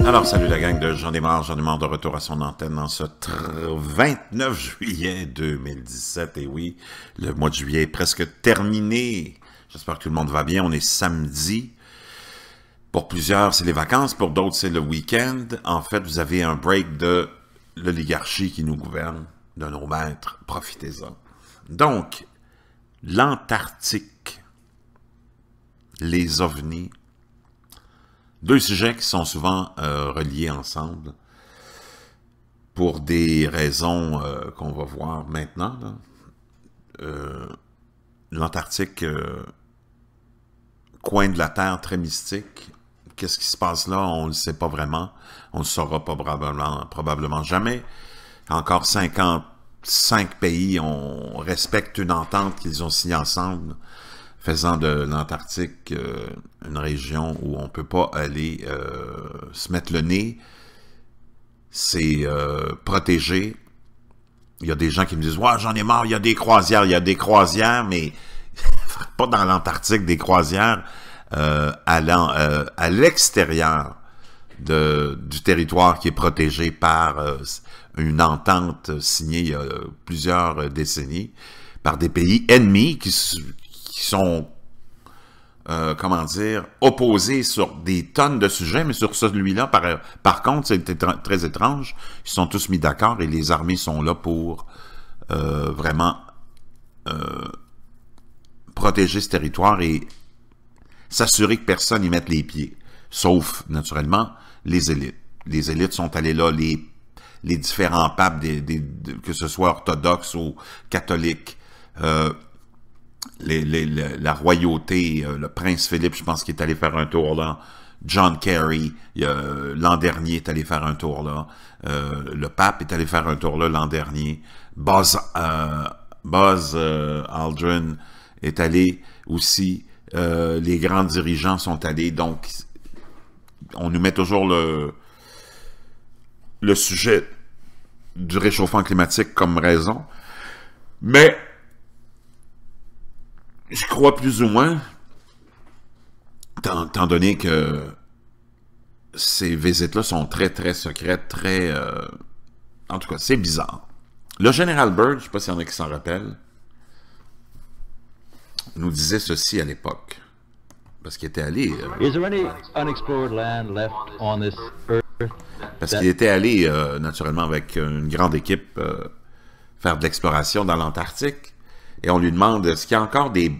Alors, salut la gang de Jean Desmar de retour à son antenne dans ce 29 juillet 2017. Et oui, le mois de juillet est presque terminé. J'espère que tout le monde va bien. On est samedi. Pour plusieurs, c'est les vacances. Pour d'autres, c'est le week-end. En fait, vous avez un break de l'oligarchie qui nous gouverne, de nos maîtres. Profitez-en. Donc, l'Antarctique, les ovnis, deux sujets qui sont souvent reliés ensemble pour des raisons qu'on va voir maintenant. L'Antarctique, coin de la Terre très mystique. Qu'est-ce qui se passe là? On ne le sait pas vraiment. On ne le saura probablement jamais. Encore 55 pays respectent une entente qu'ils ont signée ensemble, faisant de l'Antarctique une région où on ne peut pas aller se mettre le nez. C'est protégé. Il y a des gens qui me disent « Ouais, j'en ai marre, il y a des croisières. » Il y a des croisières, mais pas dans l'Antarctique, des croisières allant à l'extérieur du territoire qui est protégé par une entente signée il y a plusieurs décennies par des pays ennemis qui sont, comment dire, opposés sur des tonnes de sujets, mais sur celui-là, par contre, c'est très étrange, ils sont tous mis d'accord et les armées sont là pour vraiment protéger ce territoire et s'assurer que personne n'y mette les pieds, sauf, naturellement, les élites. Les élites sont allées là, les différents papes, que ce soit orthodoxes ou catholiques, la royauté, le prince Philippe, je pense qu'il est allé faire un tour là. John Kerry, l'an dernier, est allé faire un tour là. Le pape est allé faire un tour là l'an dernier. Buzz Aldrin est allé aussi. Les grands dirigeants sont allés. Donc, on nous met toujours le sujet du réchauffement climatique comme raison. Mais je crois plus ou moins, étant donné que ces visites-là sont très, très secrètes, très... en tout cas, c'est bizarre. Le général Byrd, je ne sais pas s'il y en a qui s'en rappellent, nous disait ceci à l'époque, parce qu'il était allé... parce qu'il était allé, naturellement, avec une grande équipe, faire de l'exploration dans l'Antarctique. Et on lui demande, est-ce qu'il y a encore des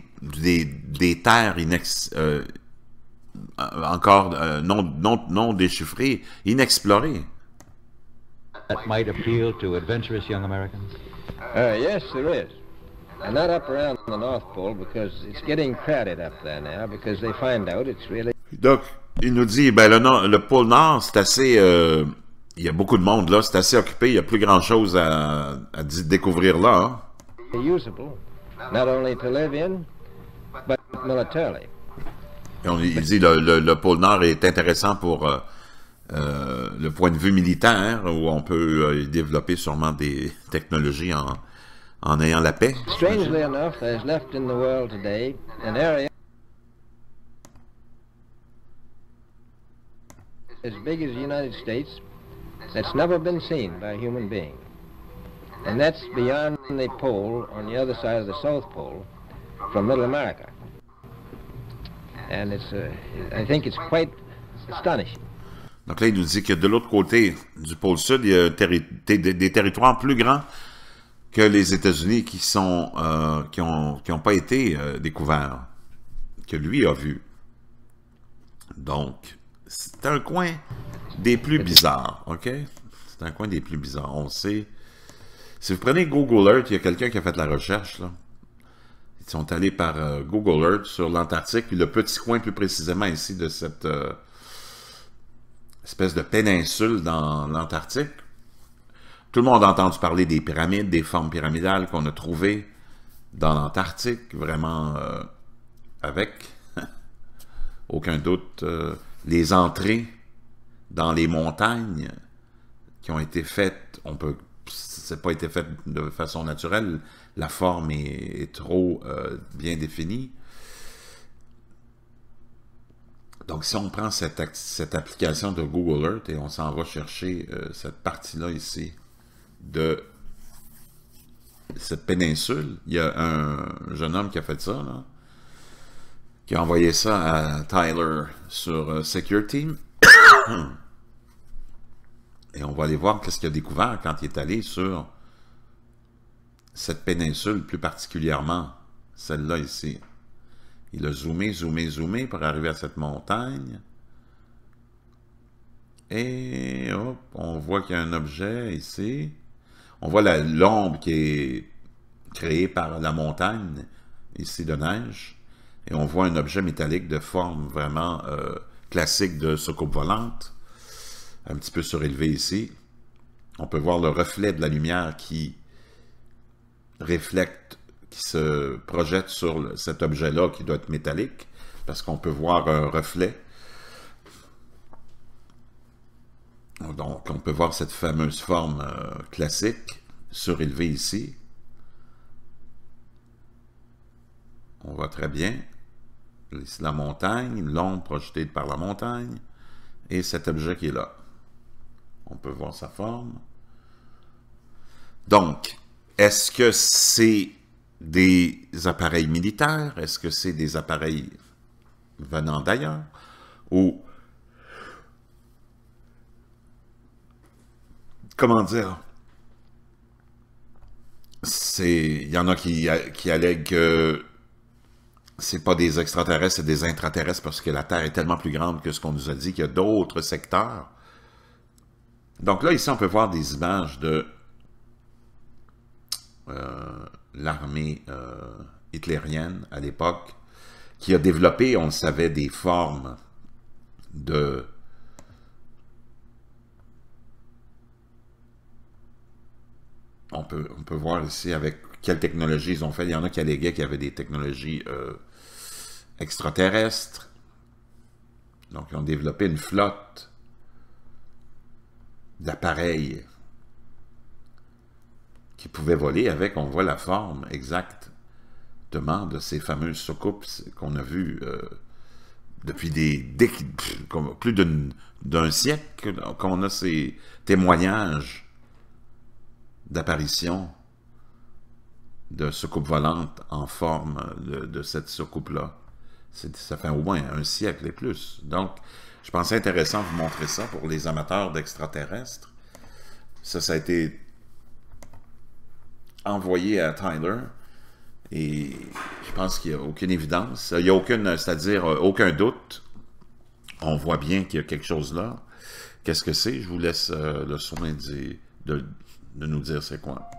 terres encore non déchiffrées, inexplorées? That might appeal to adventurous young Americans? Yes, there is. And not up around the North Pole, because it's getting crowded up there now, because they find out it's really... Donc, il nous dit, ben le pôle Nord, c'est assez... il y a beaucoup de monde là, c'est assez occupé, il n'y a plus grand-chose à découvrir là. Hein? Usable, not only to live in, but militarily. Et il dit, le pôle Nord est intéressant pour le point de vue militaire, où on peut développer sûrement des technologies en ayant la paix. Strangely enough, there's left in the world today an area as big as the United States that's never been seen by a human being. And that's beyond the pole on the other side of the South Pole from Middle America. And I think it's quite astonishing. Donc là, il nous dit que de l'autre côté du pôle Sud, il y a des territoires plus grands que les États-Unis qui ont pas été découverts, que lui a vu. Donc, c'est un coin des plus bizarres, OK? C'est un coin des plus bizarres, on sait. Si vous prenez Google Earth, il y a quelqu'un qui a fait la recherche, là. Ils sont allés par Google Earth sur l'Antarctique, puis le petit coin plus précisément ici de cette espèce de péninsule dans l'Antarctique. Tout le monde a entendu parler des pyramides, des formes pyramidales qu'on a trouvées dans l'Antarctique, vraiment avec aucun doute les entrées dans les montagnes qui ont été faites, ça n'a pas été fait de façon naturelle, la forme est trop bien définie. Donc, si on prend cette application de Google Earth et on s'en va chercher cette partie-là ici de cette péninsule, il y a un jeune homme qui a fait ça, là, qui a envoyé ça à Tyler sur Secure Team. Et on va aller voir qu'est-ce qu'il a découvert quand il est allé sur cette péninsule, plus particulièrement celle-là ici. Il a zoomé, zoomé, zoomé pour arriver à cette montagne. Et hop, on voit qu'il y a un objet ici. On voit l'ombre qui est créée par la montagne, ici de neige. Et on voit un objet métallique de forme vraiment classique de soucoupe volante. Un petit peu surélevé ici. On peut voir le reflet de la lumière qui reflète, qui se projette sur cet objet-là qui doit être métallique, parce qu'on peut voir un reflet. Donc, on peut voir cette fameuse forme classique surélevée ici. On voit très bien. Ici, la montagne, l'ombre projetée par la montagne, et cet objet qui est là. On peut voir sa forme. Donc, est-ce que c'est des appareils militaires? Est-ce que c'est des appareils venant d'ailleurs? Ou, comment dire? Il y en a qui allèguent que c'est pas des extraterrestres, c'est des intraterrestres parce que la Terre est tellement plus grande que ce qu'on nous a dit, qu'il y a d'autres secteurs. Donc là, ici, on peut voir des images de l'armée hitlérienne à l'époque, qui a développé, on le savait, des formes de... On peut voir ici avec quelle technologie ils ont fait. Il y en a qui alléguaient qu'il y avait des technologies extraterrestres. Donc, ils ont développé une flotte d'appareils qui pouvaient voler avec, on voit la forme exactement de ces fameuses soucoupes qu'on a vues depuis plus d'un siècle, qu'on a ces témoignages d'apparition de soucoupes volantes en forme de cette soucoupe-là. Ça fait au moins un siècle et plus. Donc, je pensais intéressant de vous montrer ça pour les amateurs d'extraterrestres. Ça a été envoyé à Tyler et je pense qu'il n'y a aucune évidence. Il n'y a aucune, c'est-à-dire aucun doute. On voit bien qu'il y a quelque chose là. Qu'est-ce que c'est? Je vous laisse le soin de nous dire c'est quoi.